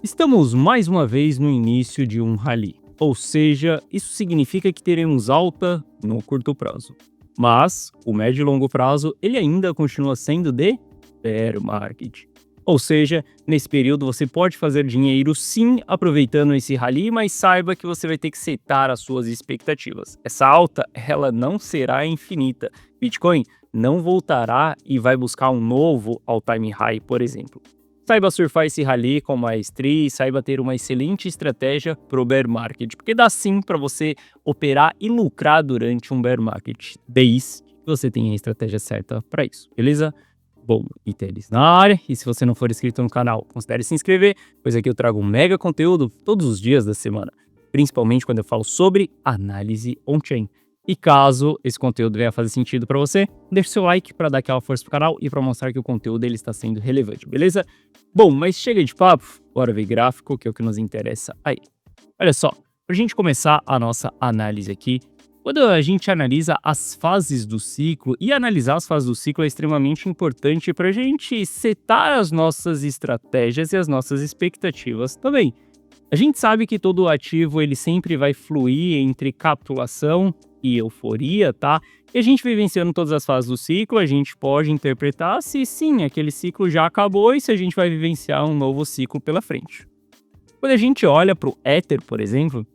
Estamos mais uma vez no início de um rally, ou seja, isso significa que teremos alta no curto prazo. Mas o médio e longo prazo ele ainda continua sendo de bear market. Ou seja, nesse período você pode fazer dinheiro sim aproveitando esse rally, mas saiba que você vai ter que setar as suas expectativas. Essa alta ela não será infinita. Bitcoin não voltará e vai buscar um novo all-time high, por exemplo. Saiba surfar esse rally com maestria e saiba ter uma excelente estratégia para o bear market, porque dá sim para você operar e lucrar durante um bear market, desde que você tenha a estratégia certa para isso, beleza? Bom, e Teles na área, e se você não for inscrito no canal, considere se inscrever, pois aqui eu trago um mega conteúdo todos os dias da semana, principalmente quando eu falo sobre análise on-chain. E caso esse conteúdo venha fazer sentido para você, deixe seu like para dar aquela força pro canal e para mostrar que o conteúdo ele está sendo relevante, beleza? Bom, mas chega de papo, bora ver gráfico, que é o que nos interessa aí. Olha só, para a gente começar a nossa análise aqui, quando a gente analisa as fases do ciclo, e analisar as fases do ciclo é extremamente importante para a gente setar as nossas estratégias e as nossas expectativas também. A gente sabe que todo ativo ele sempre vai fluir entre capitulação e euforia, tá? E a gente vivenciando todas as fases do ciclo, a gente pode interpretar se sim, aquele ciclo já acabou e se a gente vai vivenciar um novo ciclo pela frente. Quando a gente olha para o Ether, por exemplo,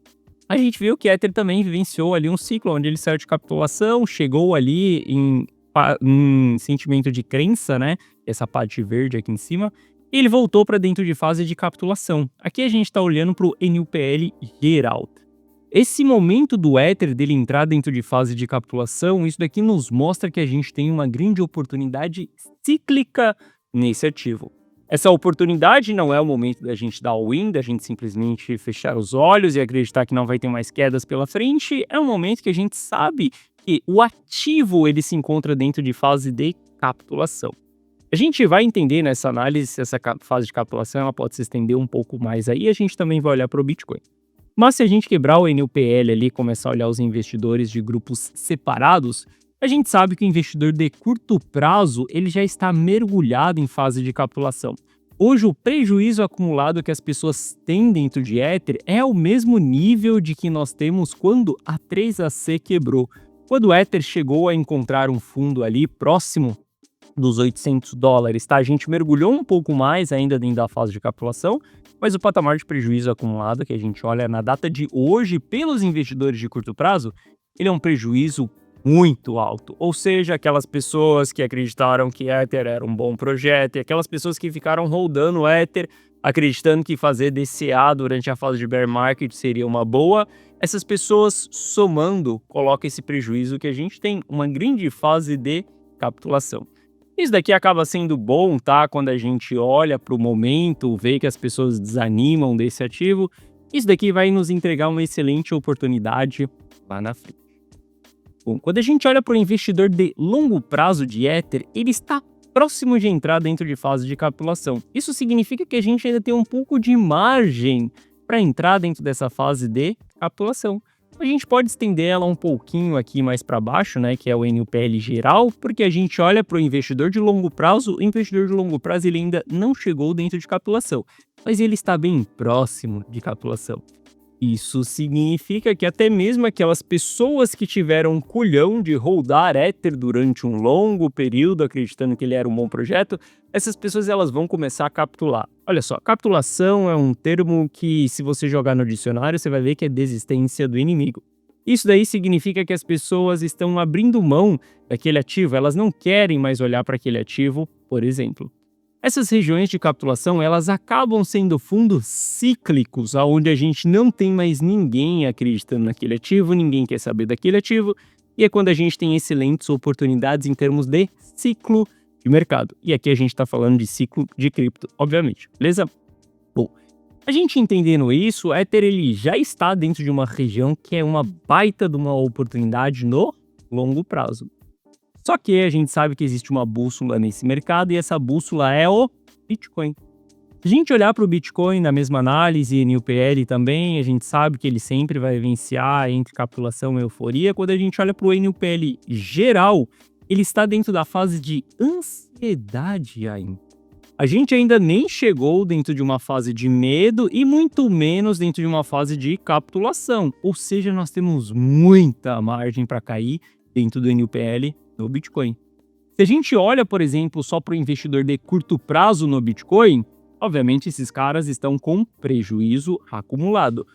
a gente viu que Ether também vivenciou ali um ciclo onde ele saiu de capitulação, chegou ali em sentimento de crença, né? Essa parte verde aqui em cima, e ele voltou para dentro de fase de capitulação. Aqui a gente está olhando para o NUPL geral. Esse momento do Ether dele entrar dentro de fase de capitulação, isso daqui nos mostra que a gente tem uma grande oportunidade cíclica nesse ativo. Essa oportunidade não é o momento da gente dar all-in, da gente simplesmente fechar os olhos e acreditar que não vai ter mais quedas pela frente. É um momento que a gente sabe que o ativo ele se encontra dentro de fase de capitulação. A gente vai entender nessa análise se essa fase de capitulação ela pode se estender um pouco mais aí, a gente também vai olhar para o Bitcoin. Mas se a gente quebrar o NUPL ali e começar a olhar os investidores de grupos separados, a gente sabe que o investidor de curto prazo ele já está mergulhado em fase de capitulação. Hoje o prejuízo acumulado que as pessoas têm dentro de Ether é o mesmo nível de que nós temos quando a 3AC quebrou. Quando o Ether chegou a encontrar um fundo ali próximo dos $800, tá? A gente mergulhou um pouco mais ainda dentro da fase de capitulação, mas o patamar de prejuízo acumulado que a gente olha na data de hoje pelos investidores de curto prazo, ele é um prejuízo muito alto. Ou seja, aquelas pessoas que acreditaram que Ether era um bom projeto e aquelas pessoas que ficaram holdando o Ether, acreditando que fazer DCA durante a fase de bear market seria uma boa, essas pessoas somando colocam esse prejuízo que a gente tem, uma grande fase de capitulação. Isso daqui acaba sendo bom, tá? Quando a gente olha para o momento, vê que as pessoas desanimam desse ativo, isso daqui vai nos entregar uma excelente oportunidade lá na frente. Bom, quando a gente olha para o investidor de longo prazo de Ether, ele está próximo de entrar dentro de fase de capitulação. Isso significa que a gente ainda tem um pouco de margem para entrar dentro dessa fase de capitulação. A gente pode estender ela um pouquinho aqui mais para baixo, né, que é o NUPL geral, porque a gente olha para o investidor de longo prazo, o investidor de longo prazo ele ainda não chegou dentro de capitulação, mas ele está bem próximo de capitulação. Isso significa que até mesmo aquelas pessoas que tiveram culhão de holdar Ether durante um longo período, acreditando que ele era um bom projeto, essas pessoas elas vão começar a capitular. Olha só, capitulação é um termo que se você jogar no dicionário, você vai ver que é desistência do inimigo. Isso daí significa que as pessoas estão abrindo mão daquele ativo, elas não querem mais olhar para aquele ativo, por exemplo. Essas regiões de capitulação, elas acabam sendo fundos cíclicos, onde a gente não tem mais ninguém acreditando naquele ativo, ninguém quer saber daquele ativo, e é quando a gente tem excelentes oportunidades em termos de ciclo de mercado. E aqui a gente está falando de ciclo de cripto, obviamente, beleza? Bom, a gente entendendo isso, o Ether ele já está dentro de uma região que é uma baita de uma oportunidade no longo prazo. Só que a gente sabe que existe uma bússola nesse mercado e essa bússola é o Bitcoin. Se a gente olhar para o Bitcoin na mesma análise, NUPL também, a gente sabe que ele sempre vai vivenciar entre capitulação e euforia. Quando a gente olha para o NUPL geral, ele está dentro da fase de ansiedade ainda. A gente ainda nem chegou dentro de uma fase de medo e muito menos dentro de uma fase de capitulação, ou seja, nós temos muita margem para cair dentro do NPL no Bitcoin. Se a gente olha, por exemplo, só para o investidor de curto prazo no Bitcoin, obviamente esses caras estão com prejuízo acumulado.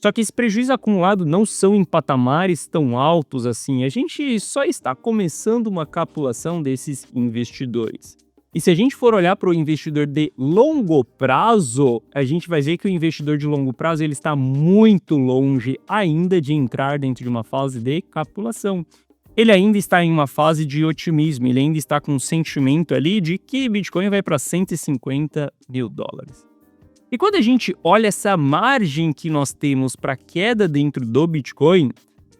Só que esse prejuízo acumulado não são em patamares tão altos assim. A gente só está começando uma capitulação desses investidores. E se a gente for olhar para o investidor de longo prazo, a gente vai ver que o investidor de longo prazo ele está muito longe ainda de entrar dentro de uma fase de capitulação. Ele ainda está em uma fase de otimismo, ele ainda está com um sentimento ali de que Bitcoin vai para 150 mil dólares. E quando a gente olha essa margem que nós temos para queda dentro do Bitcoin,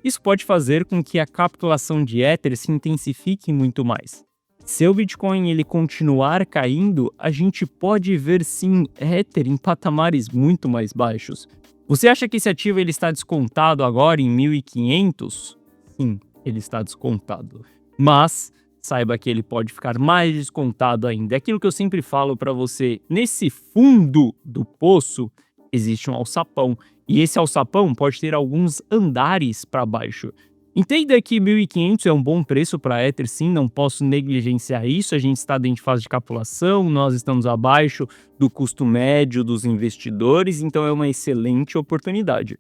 isso pode fazer com que a capitulação de Ether se intensifique muito mais. Se o Bitcoin ele continuar caindo, a gente pode ver sim Ether em patamares muito mais baixos. Você acha que esse ativo ele está descontado agora em 1.500? Sim, ele está descontado. Mas saiba que ele pode ficar mais descontado ainda. É aquilo que eu sempre falo para você, nesse fundo do poço existe um alçapão. E esse alçapão pode ter alguns andares para baixo. Entenda que 1.500 é um bom preço para Ether, sim, não posso negligenciar isso. A gente está dentro de fase de capitulação, nós estamos abaixo do custo médio dos investidores, então é uma excelente oportunidade.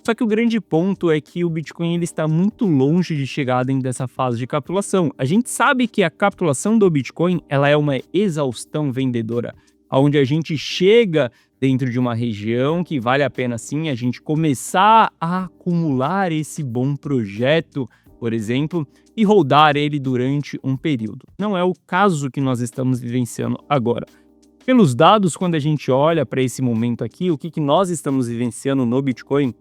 Só que o grande ponto é que o Bitcoin ele está muito longe de chegar dentro dessa fase de capitulação. A gente sabe que a capitulação do Bitcoin ela é uma exaustão vendedora, onde a gente chega dentro de uma região que vale a pena sim a gente começar a acumular esse bom projeto, por exemplo, e rodar ele durante um período. Não é o caso que nós estamos vivenciando agora. Pelos dados, quando a gente olha para esse momento aqui, o que nós estamos vivenciando no Bitcoin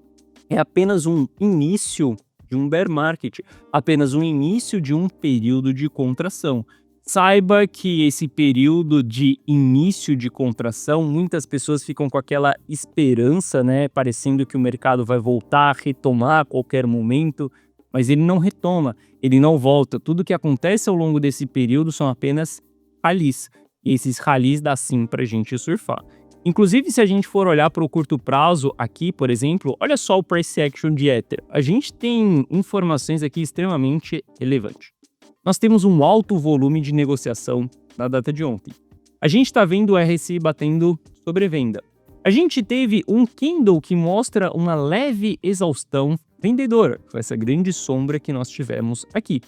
é apenas um início de um bear market, apenas um início de um período de contração. Saiba que esse período de início de contração, muitas pessoas ficam com aquela esperança, né, parecendo que o mercado vai voltar a retomar a qualquer momento, mas ele não retoma, ele não volta. Tudo que acontece ao longo desse período são apenas rallies, e esses rallies dá sim para a gente surfar. Inclusive, se a gente for olhar para o curto prazo aqui, por exemplo, olha só o price action de Ether. A gente tem informações aqui extremamente relevantes. Nós temos um alto volume de negociação na data de ontem. A gente está vendo o RSI batendo sobrevenda. A gente teve um candle que mostra uma leve exaustão vendedora, com essa grande sombra que nós tivemos aqui.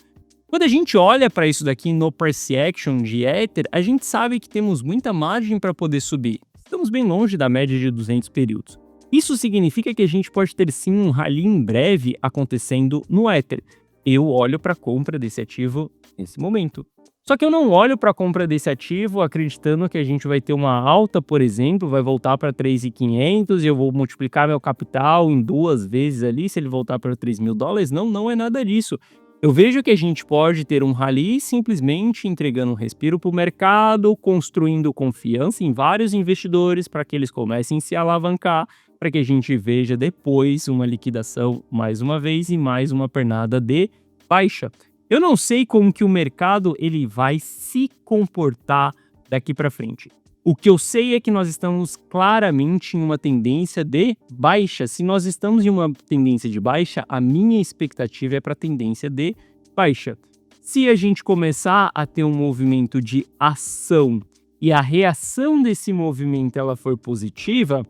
Quando a gente olha para isso daqui no price action de Ether, a gente sabe que temos muita margem para poder subir. Estamos bem longe da média de 200 períodos. Isso significa que a gente pode ter sim um rally em breve acontecendo no Ether. Eu olho para a compra desse ativo nesse momento. Só que eu não olho para a compra desse ativo acreditando que a gente vai ter uma alta, por exemplo, vai voltar para 3.500 e eu vou multiplicar meu capital em 2 vezes ali se ele voltar para 3 mil dólares. Não, não é nada disso. Eu vejo que a gente pode ter um rally simplesmente entregando um respiro para o mercado, construindo confiança em vários investidores para que eles comecem a se alavancar, para que a gente veja depois uma liquidação mais uma vez e mais uma pernada de baixa. Eu não sei como que o mercado ele vai se comportar daqui para frente. O que eu sei é que nós estamos claramente em uma tendência de baixa. Se nós estamos em uma tendência de baixa, a minha expectativa é para a tendência de baixa. Se a gente começar a ter um movimento de ação e a reação desse movimento ela for positiva,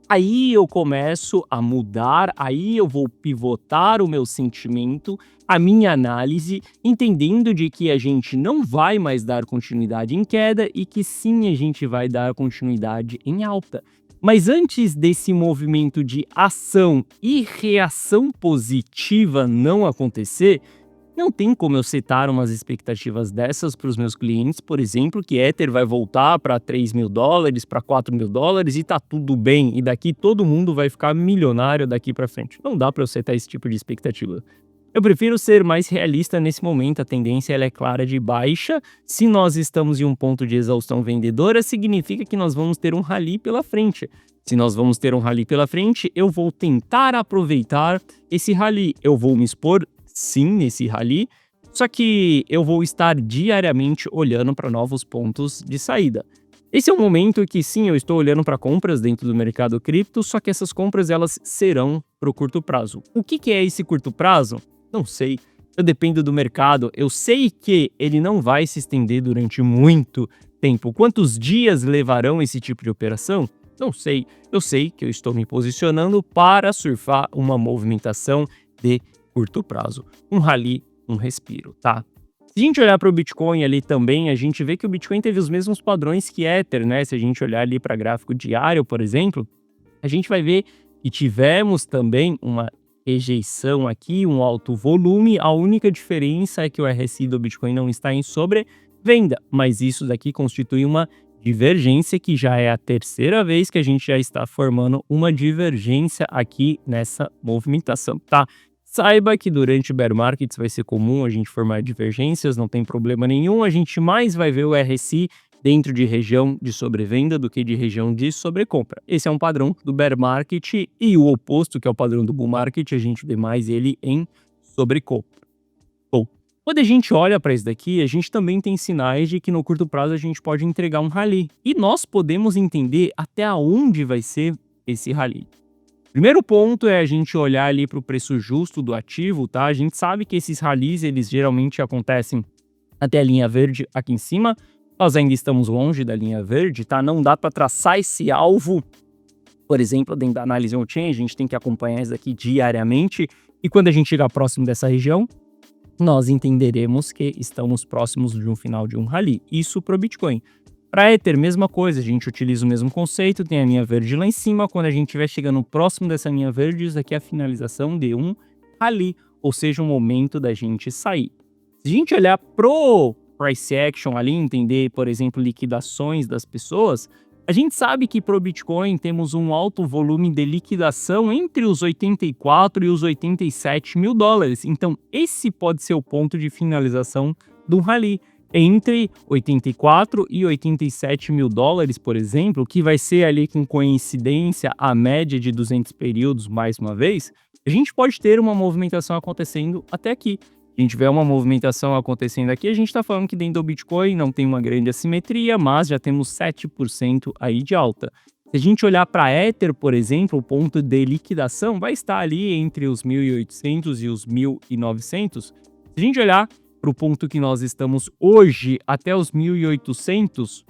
aí eu começo a mudar, aí eu vou pivotar o meu sentimento, a minha análise, entendendo de que a gente não vai mais dar continuidade em queda e que sim, a gente vai dar continuidade em alta. Mas antes desse movimento de ação e reação positiva não acontecer, não tem como eu setar umas expectativas dessas para os meus clientes, por exemplo, que Ether vai voltar para 3 mil dólares, para 4 mil dólares e tá tudo bem, e daqui todo mundo vai ficar milionário daqui para frente. Não dá para eu setar esse tipo de expectativa. Eu prefiro ser mais realista nesse momento, a tendência ela é clara de baixa. Se nós estamos em um ponto de exaustão vendedora, significa que nós vamos ter um rally pela frente. Se nós vamos ter um rally pela frente, eu vou tentar aproveitar esse rally. Eu vou me expor sim nesse rally, só que eu vou estar diariamente olhando para novos pontos de saída. Esse é um momento que sim, eu estou olhando para compras dentro do mercado cripto, só que essas compras elas serão para o curto prazo. O que é esse curto prazo? Não sei. Eu dependo do mercado. Eu sei que ele não vai se estender durante muito tempo. Quantos dias levarão esse tipo de operação? Não sei. Eu sei que eu estou me posicionando para surfar uma movimentação de curto prazo. Um rally, um respiro, tá? Se a gente olhar para o Bitcoin ali também, a gente vê que o Bitcoin teve os mesmos padrões que Ether, né? Se a gente olhar ali para gráfico diário, por exemplo, a gente vai ver que tivemos também uma rejeição aqui, um alto volume. A única diferença é que o RSI do Bitcoin não está em sobrevenda, mas isso daqui constitui uma divergência que já é a terceira vez que a gente já está formando uma divergência aqui nessa movimentação, tá? Saiba que durante bear markets vai ser comum a gente formar divergências, não tem problema nenhum. A gente mais vai ver o RSI dentro de região de sobrevenda do que de região de sobrecompra. Esse é um padrão do bear market e o oposto, que é o padrão do bull market, a gente vê mais ele em sobrecompra. Bom, quando a gente olha para isso daqui, a gente também tem sinais de que no curto prazo a gente pode entregar um rally. E nós podemos entender até onde vai ser esse rally. Primeiro ponto é a gente olhar ali para o preço justo do ativo, tá? A gente sabe que esses rallies, eles geralmente acontecem até a linha verde aqui em cima. Nós ainda estamos longe da linha verde, tá? Não dá para traçar esse alvo, por exemplo, dentro da análise on-chain, a gente tem que acompanhar isso aqui diariamente. E quando a gente chegar próximo dessa região, nós entenderemos que estamos próximos de um final de um rally. Isso para o Bitcoin. Para Ether, mesma coisa, a gente utiliza o mesmo conceito, tem a linha verde lá em cima, quando a gente estiver chegando próximo dessa linha verde, isso aqui é a finalização de um rally, ou seja, um momento da gente sair. Se a gente olhar pro price action ali, entender, por exemplo, liquidações das pessoas, a gente sabe que pro Bitcoin temos um alto volume de liquidação entre os 84 e os 87 mil dólares. Então, esse pode ser o ponto de finalização do rally. Entre 84 e 87 mil dólares, por exemplo, que vai ser ali com coincidência a média de 200 períodos mais uma vez, a gente pode ter uma movimentação acontecendo até aqui. Se a gente tiver uma movimentação acontecendo aqui, a gente está falando que dentro do Bitcoin não tem uma grande assimetria, mas já temos 7% aí de alta. Se a gente olhar para Ether, por exemplo, o ponto de liquidação vai estar ali entre os 1.800 e os 1.900. Se a gente olhar para o ponto que nós estamos hoje até os 1.800,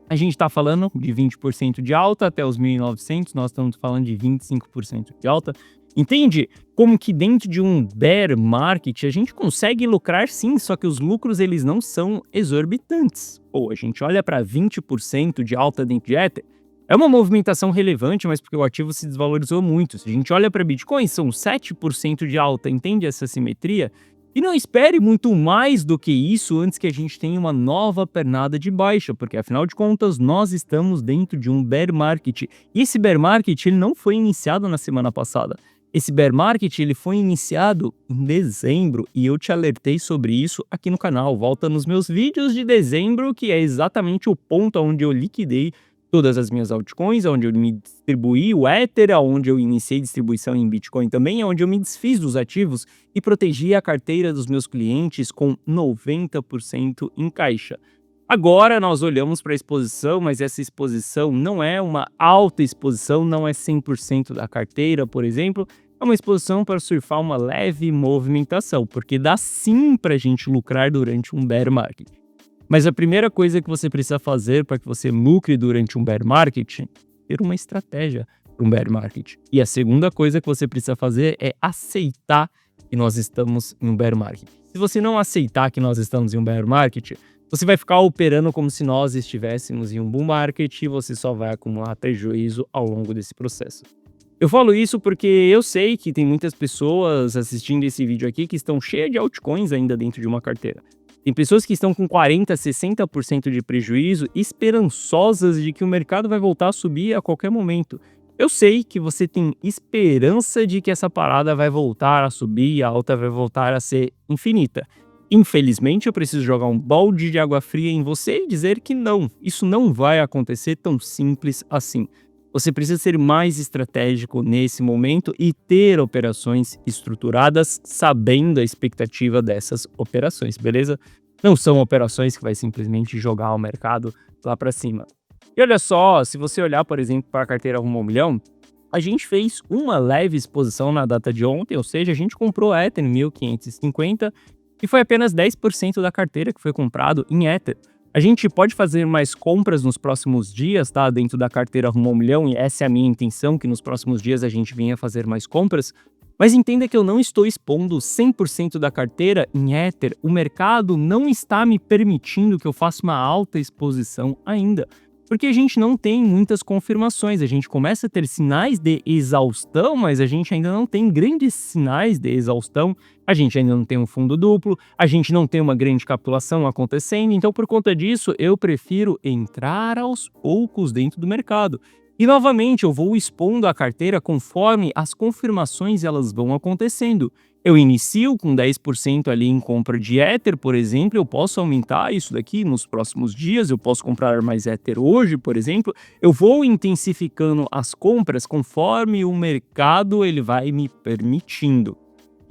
a gente está falando de 20% de alta, até os 1.900 nós estamos falando de 25% de alta. Entende como que dentro de um bear market a gente consegue lucrar sim, só que os lucros eles não são exorbitantes. Ou a gente olha para 20% de alta dentro de Ether, é uma movimentação relevante, mas porque o ativo se desvalorizou muito. Se a gente olha para Bitcoin, são 7% de alta, entende essa simetria? E não espere muito mais do que isso antes que a gente tenha uma nova pernada de baixa, porque afinal de contas nós estamos dentro de um bear market. E esse bear market ele não foi iniciado na semana passada. Esse bear market ele foi iniciado em dezembro e eu te alertei sobre isso aqui no canal. Volta nos meus vídeos de dezembro, que é exatamente o ponto onde eu liquidei todas as minhas altcoins, onde eu me distribuí o Ether, onde eu iniciei distribuição em Bitcoin também, onde eu me desfiz dos ativos e protegi a carteira dos meus clientes com 90% em caixa. Agora nós olhamos para a exposição, mas essa exposição não é uma alta exposição, não é 100% da carteira, por exemplo, é uma exposição para surfar uma leve movimentação, porque dá sim para a gente lucrar durante um bear market. Mas a primeira coisa que você precisa fazer para que você lucre durante um bear market é ter uma estratégia para um bear market. E a segunda coisa que você precisa fazer é aceitar que nós estamos em um bear market. Se você não aceitar que nós estamos em um bear market, você vai ficar operando como se nós estivéssemos em um bull market e você só vai acumular prejuízo ao longo desse processo. Eu falo isso porque eu sei que tem muitas pessoas assistindo esse vídeo aqui que estão cheias de altcoins ainda dentro de uma carteira. Tem pessoas que estão com 40%, 60% de prejuízo, esperançosas de que o mercado vai voltar a subir a qualquer momento. Eu sei que você tem esperança de que essa parada vai voltar a subir e a alta vai voltar a ser infinita. Infelizmente, eu preciso jogar um balde de água fria em você e dizer que não, isso não vai acontecer tão simples assim. Você precisa ser mais estratégico nesse momento e ter operações estruturadas sabendo a expectativa dessas operações, beleza? Não são operações que vai simplesmente jogar o mercado lá para cima. E olha só, se você olhar, por exemplo, para a carteira Rumo ao Milhão, a gente fez uma leve exposição na data de ontem, ou seja, a gente comprou Ether em 1.550 e foi apenas 10% da carteira que foi comprado em Ether. A gente pode fazer mais compras nos próximos dias, tá? Dentro da carteira Rumo ao Milhão, e essa é a minha intenção, que nos próximos dias a gente venha fazer mais compras. Mas entenda que eu não estou expondo 100% da carteira em Ether. O mercado não está me permitindo que eu faça uma alta exposição ainda, porque a gente não tem muitas confirmações. A gente começa a ter sinais de exaustão, mas a gente ainda não tem grandes sinais de exaustão. A gente ainda não tem um fundo duplo, a gente não tem uma grande capitulação acontecendo. Então, por conta disso, eu prefiro entrar aos poucos dentro do mercado. E novamente, eu vou expondo a carteira conforme as confirmações elas vão acontecendo. Eu inicio com 10% ali em compra de Ether, por exemplo, eu posso aumentar isso daqui nos próximos dias, eu posso comprar mais Ether hoje, por exemplo. Eu vou intensificando as compras conforme o mercado ele vai me permitindo.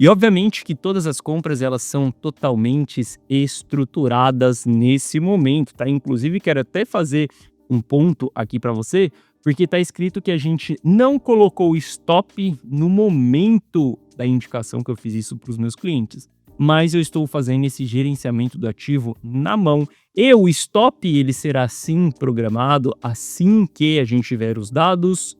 E obviamente que todas as compras elas são totalmente estruturadas nesse momento, tá? Inclusive quero até fazer um ponto aqui para você, porque está escrito que a gente não colocou stop no momento da indicação que eu fiz isso para os meus clientes. Mas eu estou fazendo esse gerenciamento do ativo na mão. E o stop ele será sim programado assim que a gente tiver os dados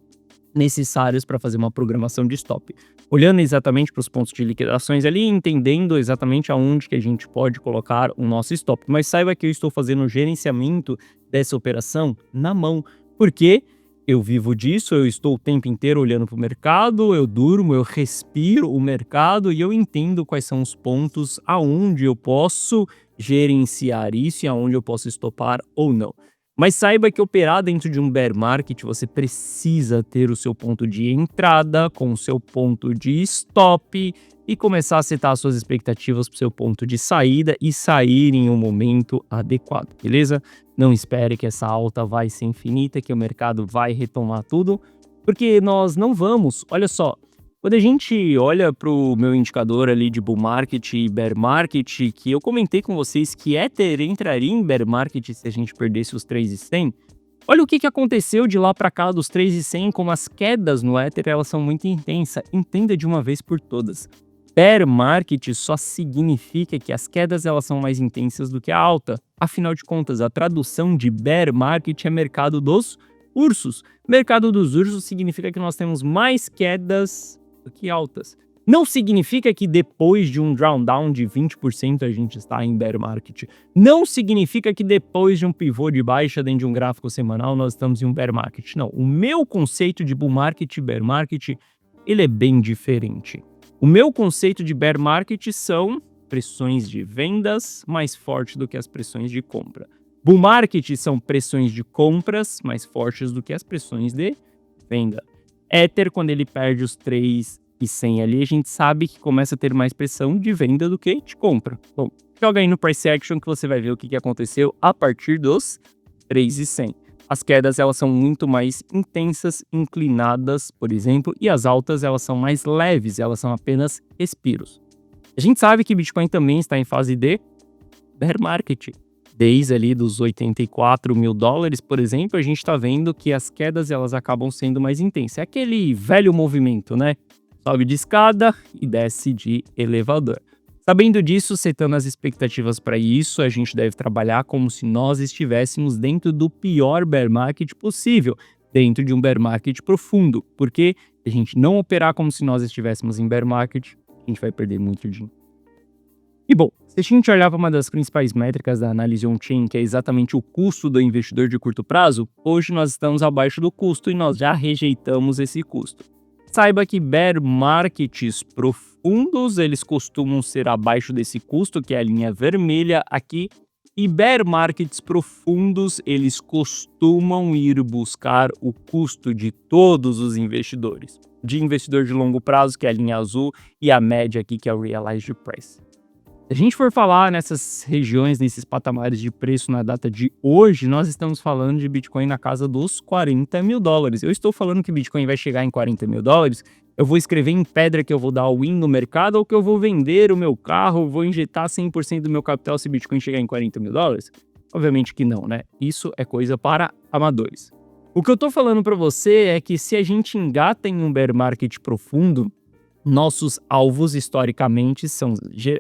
necessários para fazer uma programação de stop. Olhando exatamente para os pontos de liquidações ali, entendendo exatamente aonde que a gente pode colocar o nosso stop. Mas saiba que eu estou fazendo o gerenciamento dessa operação na mão, porque eu vivo disso, eu estou o tempo inteiro olhando para o mercado, eu durmo, eu respiro o mercado e eu entendo quais são os pontos aonde eu posso gerenciar isso e aonde eu posso estopar ou não. Mas saiba que operar dentro de um bear market, você precisa ter o seu ponto de entrada com o seu ponto de stop e começar a setar suas expectativas para o seu ponto de saída e sair em um momento adequado, beleza? Não espere que essa alta vai ser infinita, que o mercado vai retomar tudo, porque nós não vamos. Olha só, quando a gente olha para o meu indicador ali de bull market e bear market, que eu comentei com vocês que Ether entraria em bear market se a gente perdesse os 3.100, olha o que aconteceu de lá para cá dos 3.100, como as quedas no Ether elas são muito intensas. Entenda de uma vez por todas. Bear market só significa que as quedas elas são mais intensas do que a alta. Afinal de contas, a tradução de bear market é mercado dos ursos. Mercado dos ursos significa que nós temos mais quedas do que altas. Não significa que depois de um drawdown de 20% a gente está em bear market. Não significa que depois de um pivô de baixa dentro de um gráfico semanal nós estamos em um bear market. Não, o meu conceito de bull market e bear market ele é bem diferente. O meu conceito de bear market são pressões de vendas mais fortes do que as pressões de compra. Bull market são pressões de compras mais fortes do que as pressões de venda. Ether, quando ele perde os 3.100 ali, a gente sabe que começa a ter mais pressão de venda do que de compra. Bom, joga aí no price action que você vai ver o que aconteceu a partir dos 3.100. As quedas elas são muito mais intensas, inclinadas, por exemplo, e as altas elas são mais leves, elas são apenas respiros. A gente sabe que Bitcoin também está em fase de bear market. Desde ali dos 84 mil dólares, por exemplo, a gente está vendo que as quedas elas acabam sendo mais intensas. É aquele velho movimento, né? Sobe de escada e desce de elevador. Sabendo disso, setando as expectativas para isso, a gente deve trabalhar como se nós estivéssemos dentro do pior bear market possível, dentro de um bear market profundo, porque se a gente não operar como se nós estivéssemos em bear market, a gente vai perder muito dinheiro. E bom, se a gente olhar para uma das principais métricas da análise on-chain, que é exatamente o custo do investidor de curto prazo, hoje nós estamos abaixo do custo e nós já rejeitamos esse custo. Saiba que bear markets profundos, eles costumam ser abaixo desse custo, que é a linha vermelha aqui, e bear markets profundos, eles costumam ir buscar o custo de todos os investidores. De investidor de longo prazo, que é a linha azul, e a média aqui, que é o realized price. Se a gente for falar nessas regiões, nesses patamares de preço na data de hoje, nós estamos falando de Bitcoin na casa dos 40 mil dólares. Eu estou falando que Bitcoin vai chegar em 40 mil dólares, eu vou escrever em pedra que eu vou dar all-in no mercado ou que eu vou vender o meu carro, vou injetar 100% do meu capital se Bitcoin chegar em 40 mil dólares? Obviamente que não, né? Isso é coisa para amadores. O que eu tô falando para você é que se a gente engata em um bear market profundo, nossos alvos historicamente são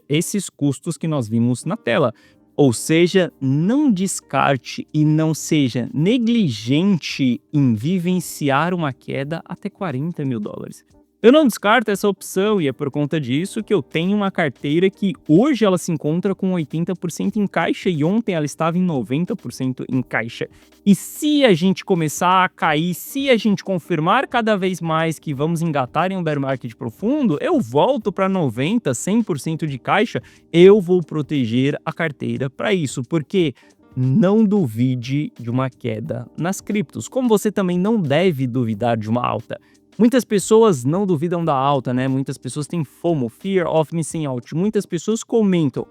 esses custos que nós vimos na tela. Ou seja, não descarte e não seja negligente em vivenciar uma queda até US$ 40.000. Eu não descarto essa opção e é por conta disso que eu tenho uma carteira que hoje ela se encontra com 80% em caixa e ontem ela estava em 90% em caixa. E se a gente começar a cair, se a gente confirmar cada vez mais que vamos engatar em um bear market profundo, eu volto para 90%, 100% de caixa, eu vou proteger a carteira para isso, porque não duvide de uma queda nas criptos, como você também não deve duvidar de uma alta. Muitas pessoas não duvidam da alta, né? Muitas pessoas têm FOMO, Fear of Missing Out. Muitas pessoas comentam,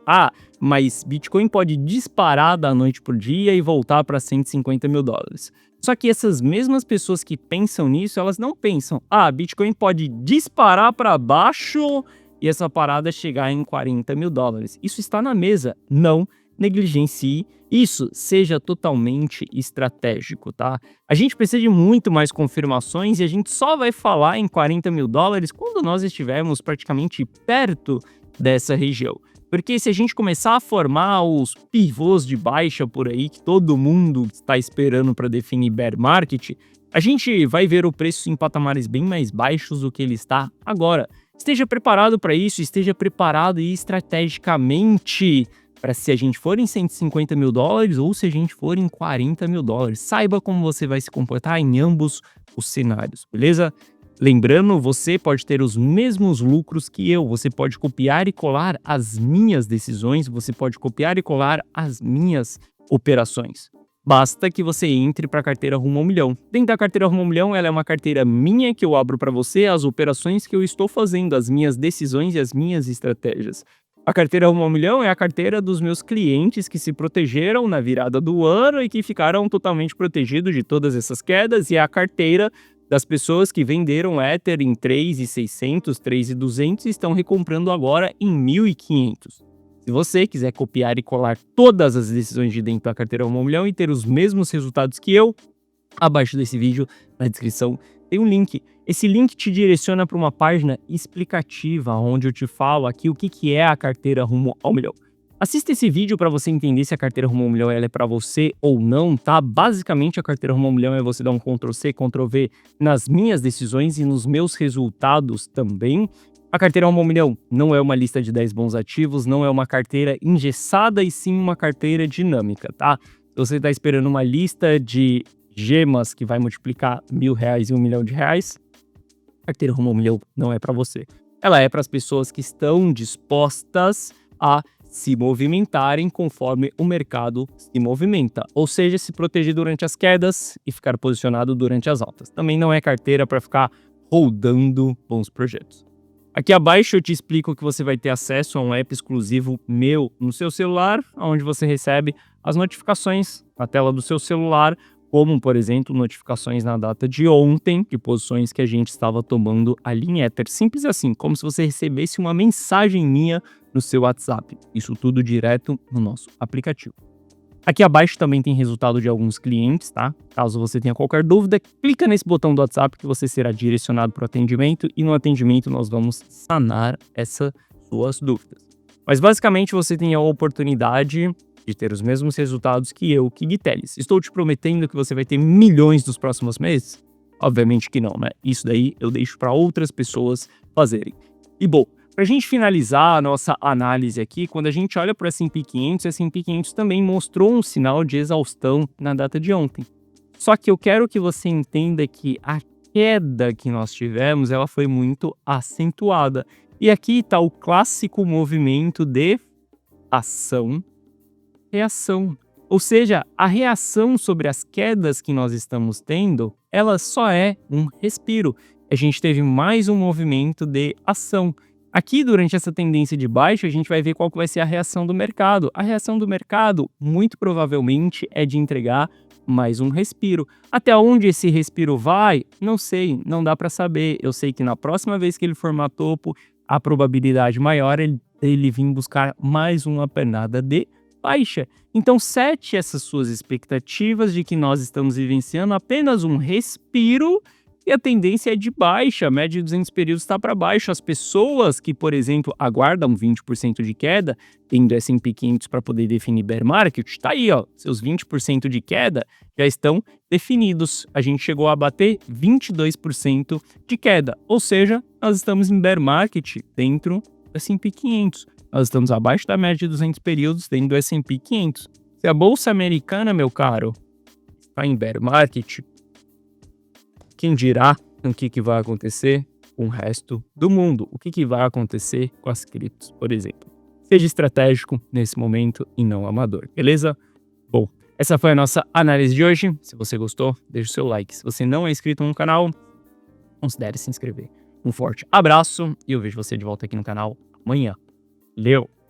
mas Bitcoin pode disparar da noite pro dia e voltar para US$ 150.000. Só que essas mesmas pessoas que pensam nisso, elas não pensam, Bitcoin pode disparar para baixo e essa parada chegar em US$ 40.000. Isso está na mesa, não negligencie isso, seja totalmente estratégico, tá? A gente precisa de muito mais confirmações e a gente só vai falar em US$ 40.000 quando nós estivermos praticamente perto dessa região. Porque se a gente começar a formar os pivôs de baixa por aí, que todo mundo está esperando para definir bear market, a gente vai ver o preço em patamares bem mais baixos do que ele está agora. Esteja preparado para isso, esteja preparado e estrategicamente para se a gente for em US$ 150.000 ou se a gente for em US$ 40.000. Saiba como você vai se comportar em ambos os cenários, beleza? Lembrando, você pode ter os mesmos lucros que eu, você pode copiar e colar as minhas decisões, você pode copiar e colar as minhas operações. Basta que você entre para a carteira Rumo ao Milhão. Dentro da carteira Rumo ao Milhão, ela é uma carteira minha que eu abro para você, as operações que eu estou fazendo, as minhas decisões e as minhas estratégias. A carteira Rumo ao Milhão é a carteira dos meus clientes que se protegeram na virada do ano e que ficaram totalmente protegidos de todas essas quedas, e é a carteira das pessoas que venderam Ether em 3.600, 3.200 e estão recomprando agora em 1.500. Se você quiser copiar e colar todas as decisões de dentro da carteira Rumo ao Milhão e ter os mesmos resultados que eu, abaixo desse vídeo, na descrição, tem um link. Esse link te direciona para uma página explicativa, onde eu te falo aqui o que é a carteira Rumo ao Milhão. Assista esse vídeo para você entender se a carteira Rumo ao Milhão ela é para você ou não, tá? Basicamente, a carteira Rumo ao Milhão é você dar um Ctrl+C, Ctrl+V nas minhas decisões e nos meus resultados também. A carteira Rumo ao Milhão não é uma lista de 10 bons ativos, não é uma carteira engessada e sim uma carteira dinâmica, tá? Se você está esperando uma lista de gemas que vai multiplicar R$ 1.000 e R$ 1.000.000, a carteira Rumo ao Milhão não é para você. Ela é para as pessoas que estão dispostas a se movimentarem conforme o mercado se movimenta, ou seja, se proteger durante as quedas e ficar posicionado durante as altas. Também não é carteira para ficar rodando bons projetos. Aqui abaixo eu te explico que você vai ter acesso a um app exclusivo meu no seu celular, onde você recebe as notificações na tela do seu celular, como, por exemplo, notificações na data de ontem, de posições que a gente estava tomando ali em Ether. Simples assim, como se você recebesse uma mensagem minha no seu WhatsApp. Isso tudo direto no nosso aplicativo. Aqui abaixo também tem resultado de alguns clientes, tá? Caso você tenha qualquer dúvida, clica nesse botão do WhatsApp que você será direcionado para o atendimento e no atendimento nós vamos sanar essas suas dúvidas. Mas basicamente você tem a oportunidade de ter os mesmos resultados que eu, que Guiteles. Estou te prometendo que você vai ter milhões nos próximos meses? Obviamente que não, né? Isso daí eu deixo para outras pessoas fazerem. E bom, para a gente finalizar a nossa análise aqui, quando a gente olha para o S&P 500, o S&P 500 também mostrou um sinal de exaustão na data de ontem. Só que eu quero que você entenda que a queda que nós tivemos, ela foi muito acentuada. E aqui está o clássico movimento de ação, reação. Ou seja, a reação sobre as quedas que nós estamos tendo, ela só é um respiro. A gente teve mais um movimento de ação. Aqui, durante essa tendência de baixa, a gente vai ver qual que vai ser a reação do mercado. A reação do mercado, muito provavelmente, é de entregar mais um respiro. Até onde esse respiro vai? Não sei, não dá para saber. Eu sei que na próxima vez que ele formar topo, a probabilidade maior é ele vir buscar mais uma pernada de baixa. Então, sete essas suas expectativas de que nós estamos vivenciando apenas um respiro e a tendência é de baixa, a média de 200 períodos está para baixo. As pessoas que, por exemplo, aguardam 20% de queda, tendo S&P 500 para poder definir bear market, tá aí, ó, seus 20% de queda já estão definidos. A gente chegou a bater 22% de queda, ou seja, nós estamos em bear market dentro do S&P 500. Nós estamos abaixo da média de 200 períodos dentro do S&P 500. Se a bolsa americana, meu caro, está em bear market, quem dirá o que vai acontecer com o resto do mundo? O que vai acontecer com as criptos, por exemplo? Seja estratégico nesse momento e não amador, beleza? Bom, essa foi a nossa análise de hoje. Se você gostou, deixa o seu like. Se você não é inscrito no canal, considere se inscrever. Um forte abraço e eu vejo você de volta aqui no canal amanhã. Valeu!